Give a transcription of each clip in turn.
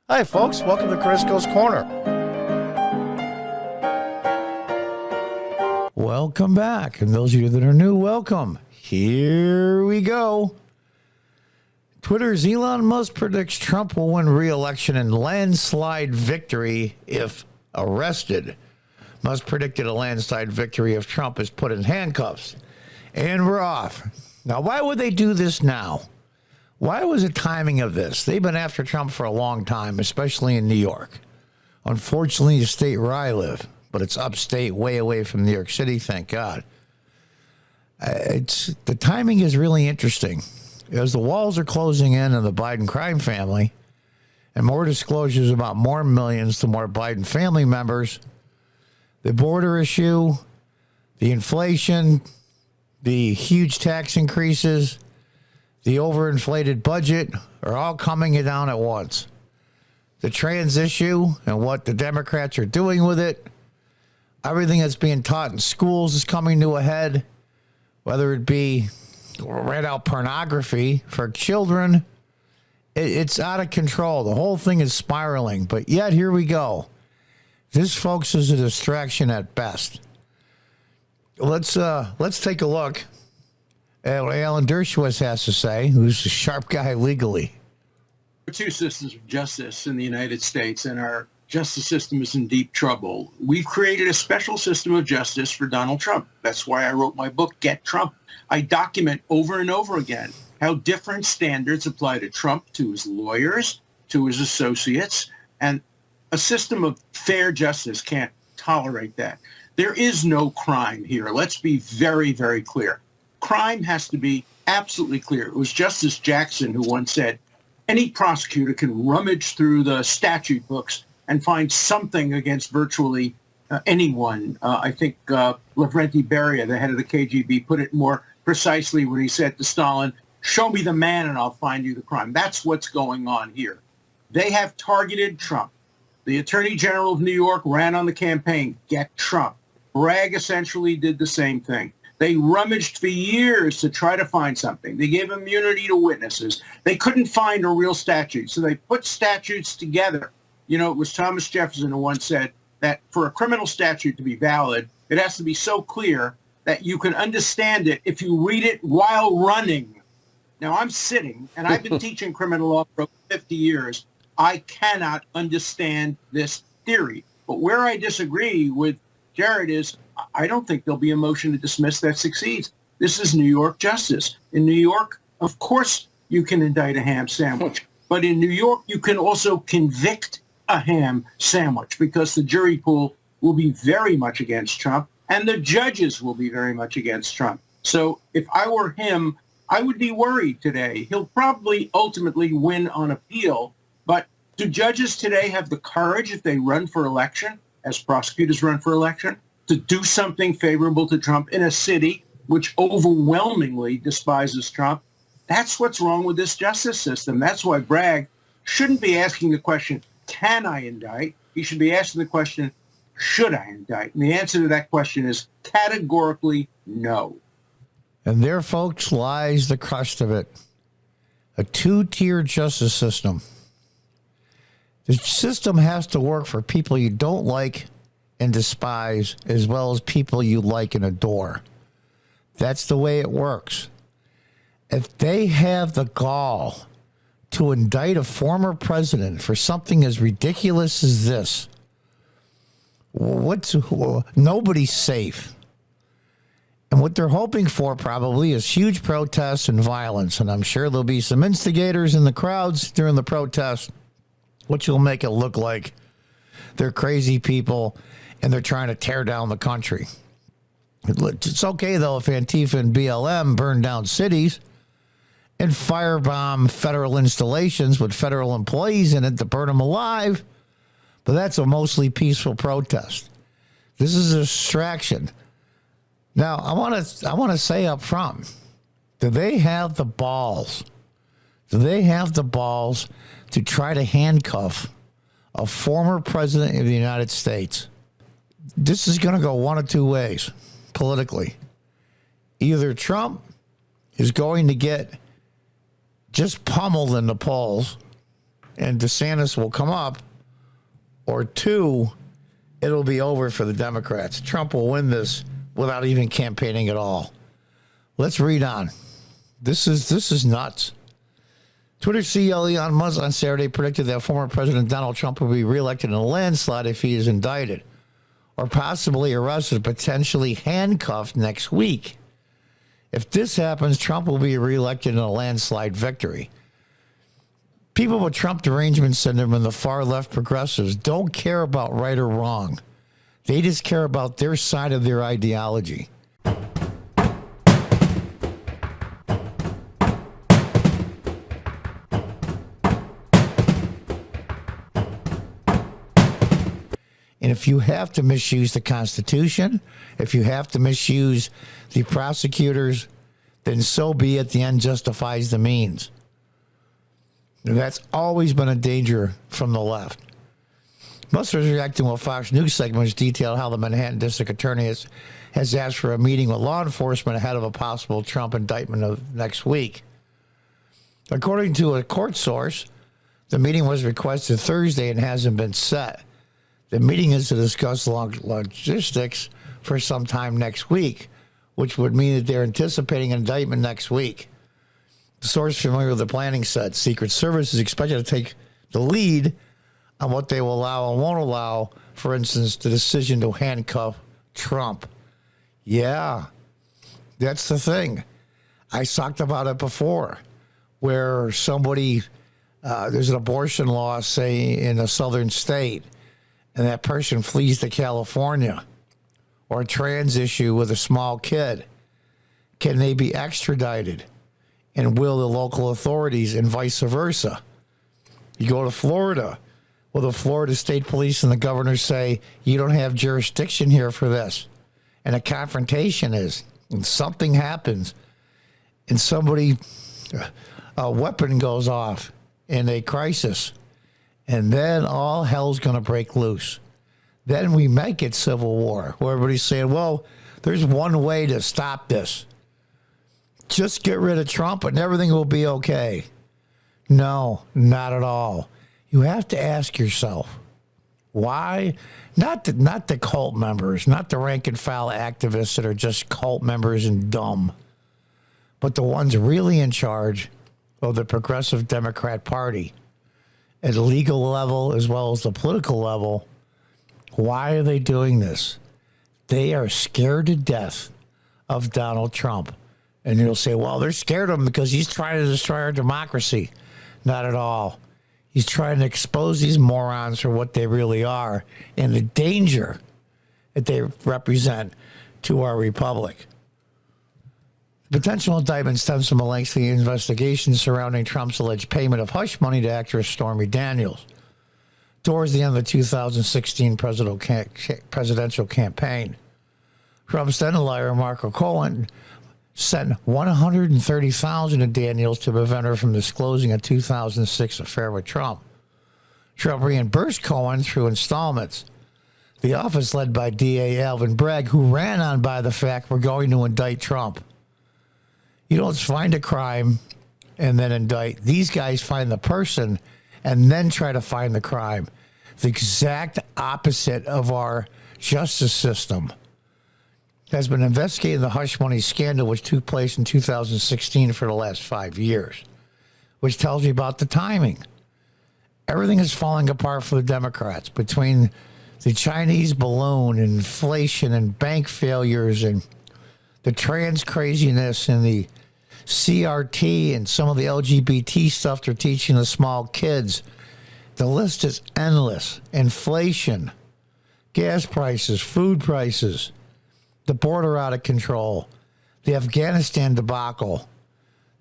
Hi, folks. Welcome to Crisco's Corner. Welcome back. And those of you that are new, welcome. Here we go. Twitter's Elon Musk predicts Trump will win re-election in landslide victory if arrested. Musk predicted a landslide victory if Trump is put in handcuffs. And we're off. Now, why would they do this now? Why was the timing of this? They've been after Trump for a long time, especially in New York. Unfortunately, the state where I live, but it's upstate, way away from New York City, thank God. The timing is really interesting. As the walls are closing in on the Biden crime family, and more disclosures about more millions to more Biden family members, the border issue, the inflation, the huge tax increases, the overinflated budget are all coming down at once. The trans issue and what the Democrats are doing with it, everything that's being taught in schools is coming to a head, whether it be read out pornography for children. It's out of control. The whole thing is spiraling, but yet here we go. This, folks, is a distraction at best. Let's take a look at what Alan Dershowitz has to say, who's a sharp guy legally. There are two systems of justice in the United States, and our justice system is in deep trouble. We've created a special system of justice for Donald Trump. That's why I wrote my book, Get Trump. I document over and over again how different standards apply to Trump, to his lawyers, to his associates, and a system of fair justice can't tolerate that. There is no crime here. Let's be very, very clear. Crime has to be absolutely clear. It was Justice Jackson who once said, any prosecutor can rummage through the statute books and find something against virtually anyone. I think Lavrenti Beria, the head of the KGB, put it more precisely when he said to Stalin, show me the man and I'll find you the crime. That's what's going on here. They have targeted Trump. The Attorney General of New York ran on the campaign, Get Trump. Bragg essentially did the same thing. They rummaged for years to try to find something. They gave immunity to witnesses. They couldn't find a real statute, so they put statutes together. You know, it was Thomas Jefferson who once said that for a criminal statute to be valid, it has to be so clear that you can understand it if you read it while running. Now, I'm sitting, and I've been teaching criminal law for 50 years. I cannot understand this theory. But where I disagree with Jared is I don't think there'll be a motion to dismiss that succeeds. This is New York justice. In New York, of course, you can indict a ham sandwich. But in New York, you can also convict a ham sandwich because the jury pool will be very much against Trump and the judges will be very much against Trump. So if I were him, I would be worried today. He'll probably ultimately win on appeal. But do judges today have the courage, if they run for election, as prosecutors run for election, to do something favorable to Trump in a city which overwhelmingly despises Trump? That's what's wrong with this justice system. That's why Bragg shouldn't be asking the question, can I indict? He should be asking the question, should I indict? And the answer to that question is categorically no. And there, folks, lies the crust of it. A two-tier justice system. The system has to work for people you don't like and despise, as well as people you like and adore. That's the way it works. If they have the gall to indict a former president for something as ridiculous as this, nobody's safe. And what they're hoping for probably is huge protests and violence. And I'm sure there'll be some instigators in the crowds during the protest, which will make it look like they're crazy people and they're trying to tear down the country. It's okay, though, if Antifa and BLM burn down cities and firebomb federal installations with federal employees in it to burn them alive, but that's a mostly peaceful protest. This is a distraction. Now, I want to say up front, do they have the balls? Do they have the balls to try to handcuff a former president of the United States? This is going to go one of two ways politically. Either Trump is going to get just pummeled in the polls and DeSantis will come up, or two, it'll be over for the Democrats. Trump will win this without even campaigning at all. Let's read on. This is nuts. Twitter CEO Elon Musk on Saturday predicted that former President Donald Trump will be reelected in a landslide if he is indicted or possibly arrested, potentially handcuffed next week. If this happens, Trump will be reelected in a landslide victory. People with Trump derangement syndrome and the far left progressives don't care about right or wrong. They just care about their side of their ideology. And if you have to misuse the Constitution, if you have to misuse the prosecutors, then so be it. The end justifies the means. And that's always been a danger from the left. Musk was reacting to a Fox News segment which detailed how the Manhattan District Attorney has asked for a meeting with law enforcement ahead of a possible Trump indictment of next week. According to a court source, the meeting was requested Thursday and hasn't been set. The meeting is to discuss logistics for some time next week, which would mean that they're anticipating an indictment next week. The source familiar with the planning said Secret Service is expected to take the lead on what they will allow and won't allow, for instance, the decision to handcuff Trump. Yeah, that's the thing. I talked about it before, where somebody, there's an abortion law, say, in a southern state, and that person flees to California, or a trans issue with a small kid. Can they be extradited? And will the local authorities, and vice versa? You go to Florida, will the Florida State Police and the governor say, you don't have jurisdiction here for this? And a confrontation is, and something happens, and a weapon goes off in a crisis, and then all hell's going to break loose. Then we might get civil war, where everybody's saying, well, there's one way to stop this. Just get rid of Trump and everything will be okay. No, not at all. You have to ask yourself, why? Not the cult members, not the rank and file activists that are just cult members and dumb, but the ones really in charge of the Progressive Democrat Party at the legal level as well as the political level. Why are they doing this? They are scared to death of Donald Trump. And you'll say, well, they're scared of him because he's trying to destroy our democracy. Not at all. He's trying to expose these morons for what they really are and the danger that they represent to our republic. The potential indictment stems from a lengthy investigation surrounding Trump's alleged payment of hush money to actress Stormy Daniels towards the end of the 2016 presidential campaign. Trump's then-lawyer, Marco Cohen, sent $130,000 to Daniels to prevent her from disclosing a 2006 affair with Trump. Trump reimbursed Cohen through installments. The office led by DA Alvin Bragg, who ran on by the fact we're going to indict Trump. You don't find a crime and then indict. These guys find the person and then try to find the crime. The exact opposite of our justice system. Has been investigating the hush money scandal which took place in 2016 for the last 5 years, which tells you about the timing. Everything is falling apart for the Democrats between the Chinese balloon, inflation, and bank failures, and the trans craziness, and the CRT, and some of the LGBT stuff they're teaching the small kids. The list is endless. Inflation, gas prices, food prices, the border out of control, the Afghanistan debacle,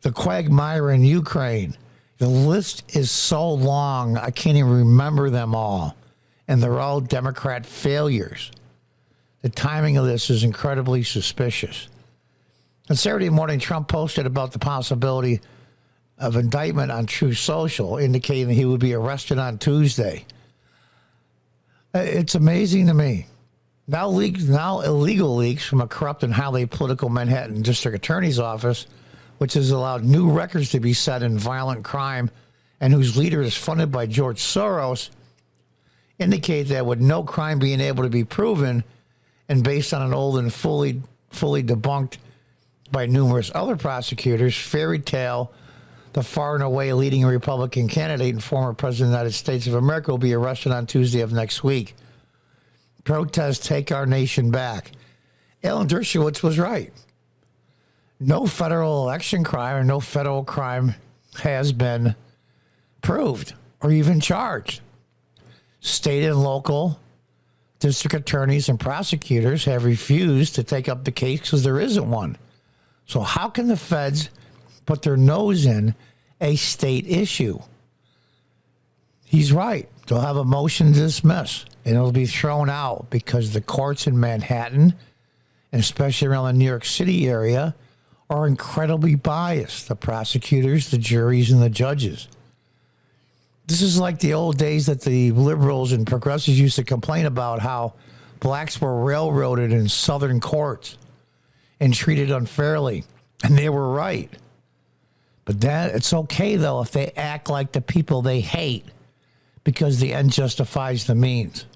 the quagmire in Ukraine. The list is so long, I can't even remember them all. And they're all Democrat failures. The timing of this is incredibly suspicious. On Saturday morning, Trump posted about the possibility of indictment on Truth Social, indicating that he would be arrested on Tuesday. It's amazing to me. Now illegal leaks from a corrupt and highly political Manhattan District Attorney's Office, which has allowed new records to be set in violent crime and whose leader is funded by George Soros, indicate that with no crime being able to be proven and based on an old and fully debunked by numerous other prosecutors, fairy tale, the far and away leading Republican candidate and former president of the United States of America will be arrested on Tuesday of next week. Protests take our nation back. Alan Dershowitz was right. No federal election crime or no federal crime has been proved or even charged. State and local district attorneys and prosecutors have refused to take up the case because there isn't one. So how can the feds put their nose in a state issue? He's right. They'll have a motion to dismiss, and it'll be thrown out because the courts in Manhattan, and especially around the New York City area, are incredibly biased. The prosecutors, the juries, and the judges. This is like the old days that the liberals and progressives used to complain about how blacks were railroaded in southern courts and treated unfairly. And they were right. But that it's okay, though, if they act like the people they hate because the end justifies the means.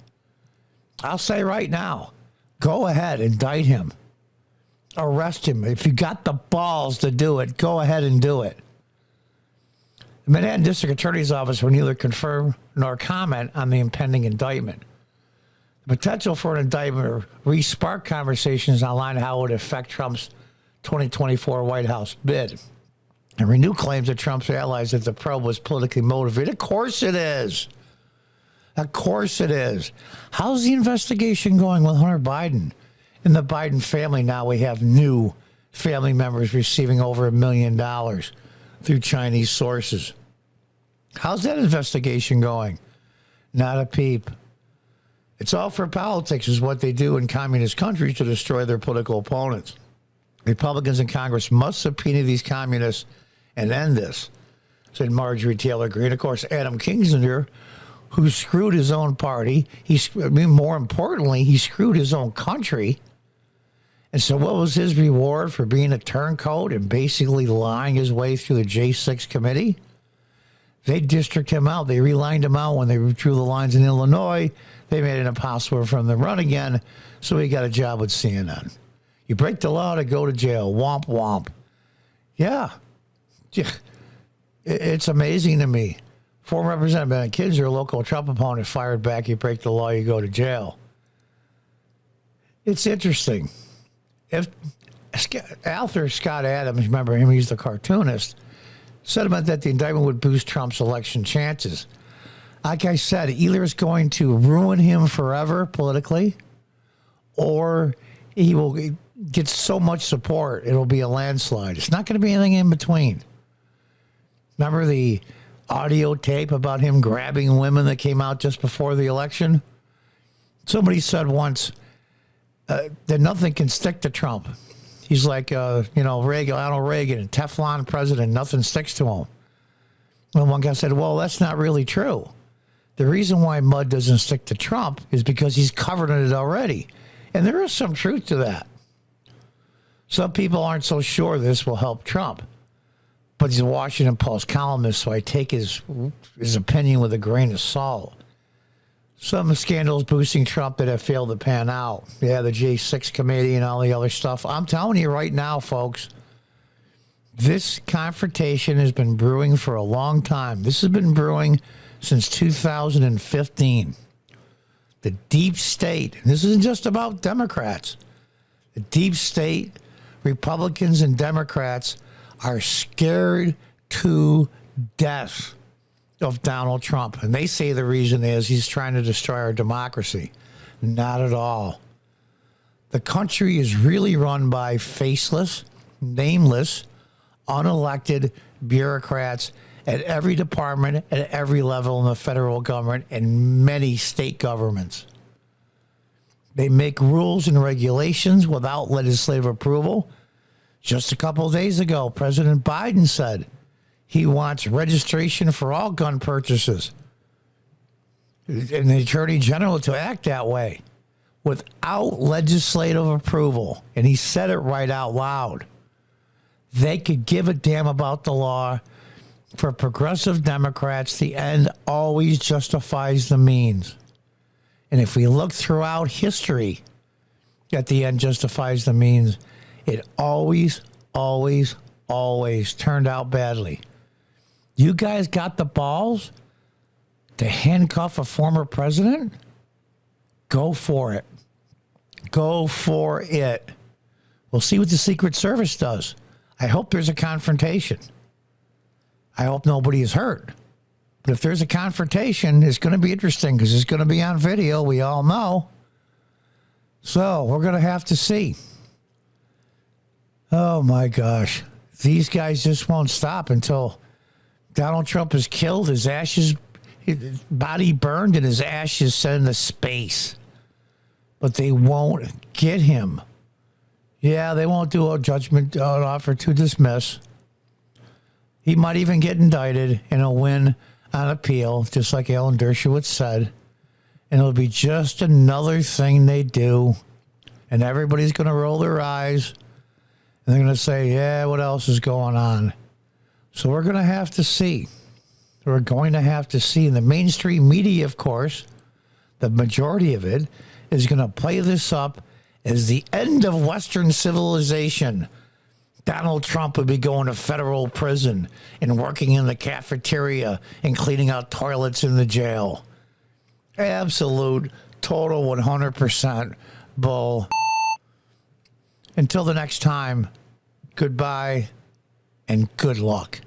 I'll say right now, go ahead, indict him. Arrest him. If you got the balls to do it, go ahead and do it. The Manhattan District Attorney's Office will neither confirm nor comment on the impending indictment. The potential for an indictment or re-spark conversations online how it would affect Trump's 2024 White House bid. And renew claims that Trump's allies that the probe was politically motivated. Of course it is. Of course it is. How's the investigation going with Hunter Biden? In the Biden family now, we have new family members receiving over $1 million through Chinese sources. How's that investigation going? Not a peep. It's all for politics is what they do in communist countries to destroy their political opponents. Republicans in Congress must subpoena these communists and end this, said Marjorie Taylor Greene. Of course, Adam Kinzinger, who screwed his own party, more importantly, he screwed his own country. And so what was his reward for being a turncoat and basically lying his way through the J6 committee? They district him out. They relined him out when they drew the lines in Illinois. They made it impossible for him to run again, so he got a job with CNN. You break the law to go to jail. Womp, womp. Yeah. It's amazing to me. Former Representative Ben Kinzinger, a local Trump opponent, fired back. You break the law, you go to jail. It's interesting. If author Scott Adams, remember him, he's the cartoonist, said about that the indictment would boost Trump's election chances. Like I said, either it's going to ruin him forever politically, or he will get so much support, it'll be a landslide. It's not going to be anything in between. Remember the audio tape about him grabbing women that came out just before the election? Somebody said once that nothing can stick to Trump. He's like, Ronald Reagan, a Teflon president, nothing sticks to him. And one guy said, well, that's not really true. The reason why mud doesn't stick to Trump is because he's covered in it already. And there is some truth to that. Some people aren't so sure this will help Trump. But he's a Washington Post columnist, so I take his opinion with a grain of salt. Some scandals boosting Trump that have failed to pan out. Yeah, the J6 committee and all the other stuff. I'm telling you right now, folks, this confrontation has been brewing for a long time. This has been brewing since 2015. The deep state, and this isn't just about Democrats, the deep state, Republicans and Democrats are scared to death of Donald Trump. And they say the reason is he's trying to destroy our democracy. Not at all. The country is really run by faceless, nameless, unelected bureaucrats at every department, at every level in the federal government and many state governments. They make rules and regulations without legislative approval. Just a couple of days ago, President Biden said he wants registration for all gun purchases and the Attorney General to act that way without legislative approval. And he said it right out loud. They could give a damn about the law. For progressive Democrats, the end always justifies the means. And if we look throughout history, at the end justifies the means, it always, always, always turned out badly. You guys got the balls to handcuff a former president? Go for it. Go for it. We'll see what the Secret Service does. I hope there's a confrontation. I hope nobody is hurt. But if there's a confrontation, it's going to be interesting because it's going to be on video. We all know. So we're going to have to see. Oh, my gosh. These guys just won't stop until Donald Trump is killed, his ashes, his body burned, and his ashes sent into space. But they won't get him. Yeah, they won't do a judgment offer to dismiss. He might even get indicted and he'll win on appeal, just like Alan Dershowitz said. And it'll be just another thing they do. And everybody's going to roll their eyes. And they're going to say, yeah, what else is going on? So we're going to have to see. We're going to have to see. And the mainstream media, of course, the majority of it, is going to play this up as the end of Western civilization. Donald Trump would be going to federal prison and working in the cafeteria and cleaning out toilets in the jail. Absolute, total 100% bull. Until the next time, goodbye and good luck.